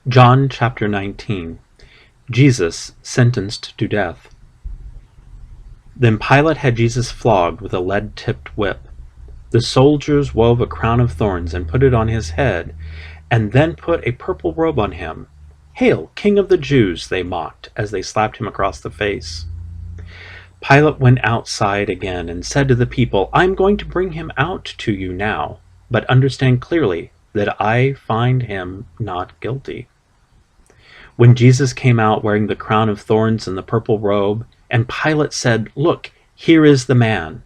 John chapter 19. Jesus sentenced to death. Then Pilate had Jesus flogged with a lead-tipped whip. The soldiers wove a crown of thorns and put it on his head, and then put a purple robe on him. "Hail, King of the Jews!" they mocked as they slapped him across the face. Pilate went outside again and said to the people, "I am going to bring him out to you now, but understand clearly that I find him not guilty." When Jesus came out wearing the crown of thorns and the purple robe, and Pilate said, "Look, here is the man."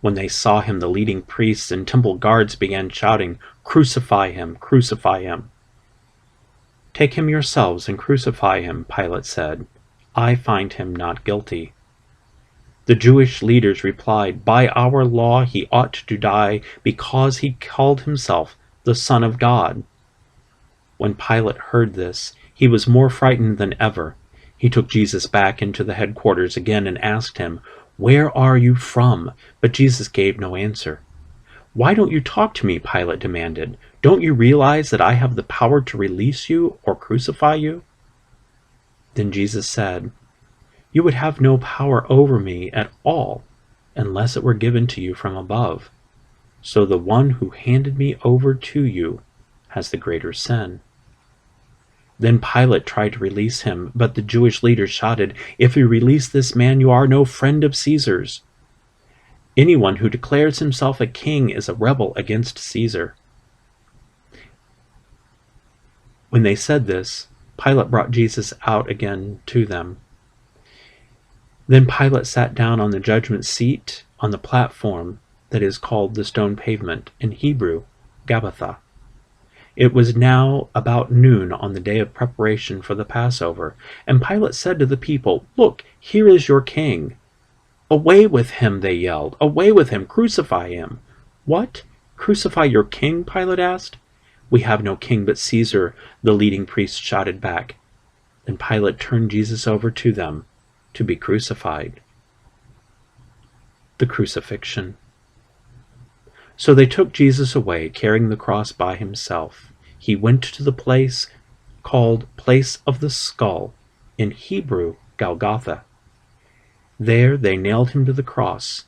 When they saw him, the leading priests and temple guards began shouting, "Crucify him! Crucify him!" "Take him yourselves and crucify him," Pilate said. "I find him not guilty." The Jewish leaders replied, "By our law he ought to die because he called himself the Son of God." When Pilate heard this, he was more frightened than ever. He took Jesus back into the headquarters again and asked him, "Where are you from?" But Jesus gave no answer. "Why don't you talk to me?" Pilate demanded. "Don't you realize that I have the power to release you or crucify you?" Then Jesus said, "You would have no power over me at all unless it were given to you from above. So the one who handed me over to you has the greater sin." Then Pilate tried to release him, but the Jewish leaders shouted, "If you release this man, you are no friend of Caesar's. Anyone who declares himself a king is a rebel against Caesar." When they said this, Pilate brought Jesus out again to them. Then Pilate sat down on the judgment seat on the platform that is called the stone pavement, in Hebrew, Gabbatha. It was now about noon on the day of preparation for the Passover, and Pilate said to the people, "Look, here is your king." "Away with him!" they yelled. "Away with him! Crucify him!" "What? Crucify your king?" Pilate asked. "We have no king but Caesar," the leading priests shouted back. Then Pilate turned Jesus over to them to be crucified. The crucifixion. So they took Jesus away, carrying the cross by himself. He went to the place called Place of the Skull, in Hebrew, Golgotha. There they nailed him to the cross.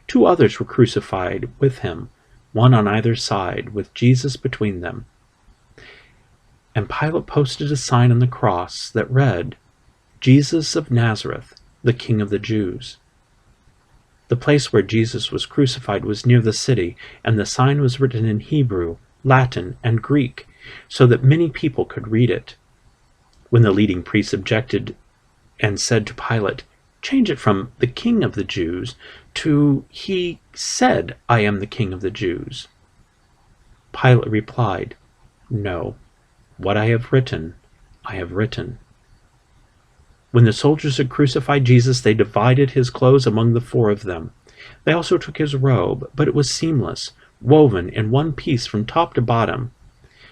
2 others were crucified with him, one on either side, with Jesus between them. And Pilate posted a sign on the cross that read, "Jesus of Nazareth, the King of the Jews." The place where Jesus was crucified was near the city, and the sign was written in Hebrew, Latin, and Greek, so that many people could read it. When the leading priests objected and said to Pilate, "Change it from 'the King of the Jews' to 'He said, I am the King of the Jews.'" Pilate replied, "No, what I have written, I have written." When the soldiers had crucified Jesus, they divided his clothes among the 4 of them. They also took his robe, but it was seamless, woven in one piece from top to bottom.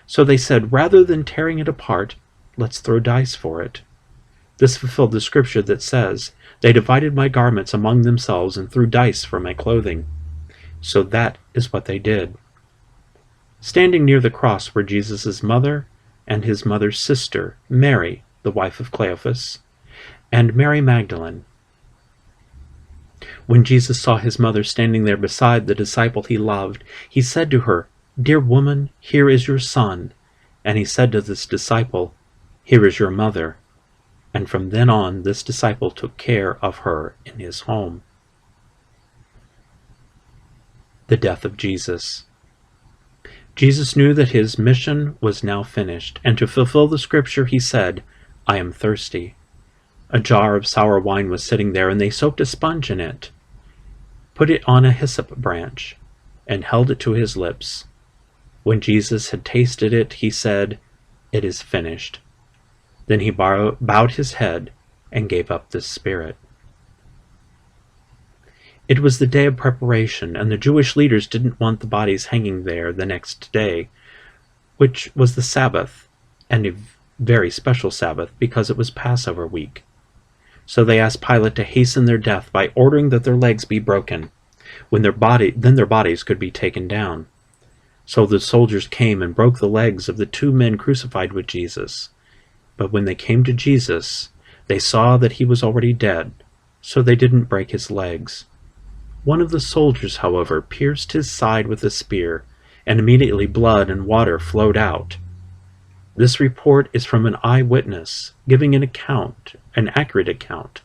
So they said, "Rather than tearing it apart, let's throw dice for it." This fulfilled the scripture that says, "They divided my garments among themselves and threw dice for my clothing." So that is what they did. Standing near the cross were Jesus' mother and his mother's sister, Mary, the wife of Cleophas, and Mary Magdalene. When Jesus saw his mother standing there beside the disciple he loved, he said to her, "Dear woman, here is your son." And he said to this disciple, "Here is your mother." And from then on, this disciple took care of her in his home. The death of Jesus. Jesus knew that his mission was now finished, and to fulfill the scripture he said, "I am thirsty." A jar of sour wine was sitting there, and they soaked a sponge in it, put it on a hyssop branch, and held it to his lips. When Jesus had tasted it, he said, "It is finished." Then he bowed his head and gave up the spirit. It was the day of preparation, and the Jewish leaders didn't want the bodies hanging there the next day, which was the Sabbath, and a very special Sabbath because it was Passover week. So they asked Pilate to hasten their death by ordering that their legs be broken, then their bodies could be taken down. So the soldiers came and broke the legs of the 2 men crucified with Jesus. But when they came to Jesus, they saw that he was already dead, so they didn't break his legs. One of the soldiers, however, pierced his side with a spear, and immediately blood and water flowed out. This report is from an eyewitness, giving an accurate account.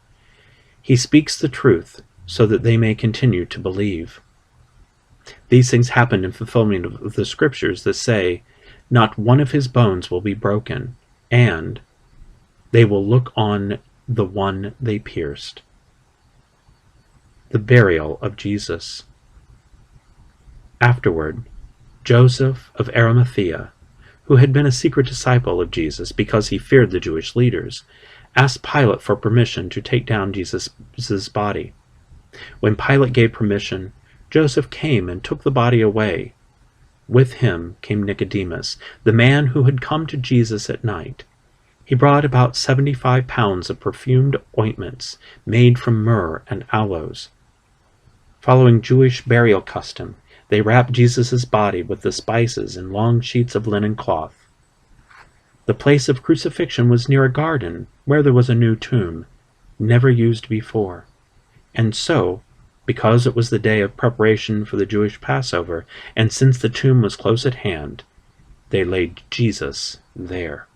He speaks the truth, so that they may continue to believe. These things happened in fulfillment of the scriptures that say, "Not one of his bones will be broken," and "They will look on the one they pierced." The burial of Jesus. Afterward, Joseph of Arimathea, who had been a secret disciple of Jesus because he feared the Jewish leaders, asked Pilate for permission to take down Jesus' body. When Pilate gave permission, Joseph came and took the body away. With him came Nicodemus, the man who had come to Jesus at night. He brought about 75 pounds of perfumed ointments made from myrrh and aloes. Following Jewish burial custom, they wrapped Jesus' body with the spices in long sheets of linen cloth. The place of crucifixion was near a garden where there was a new tomb, never used before. And so, because it was the day of preparation for the Jewish Passover, and since the tomb was close at hand, they laid Jesus there.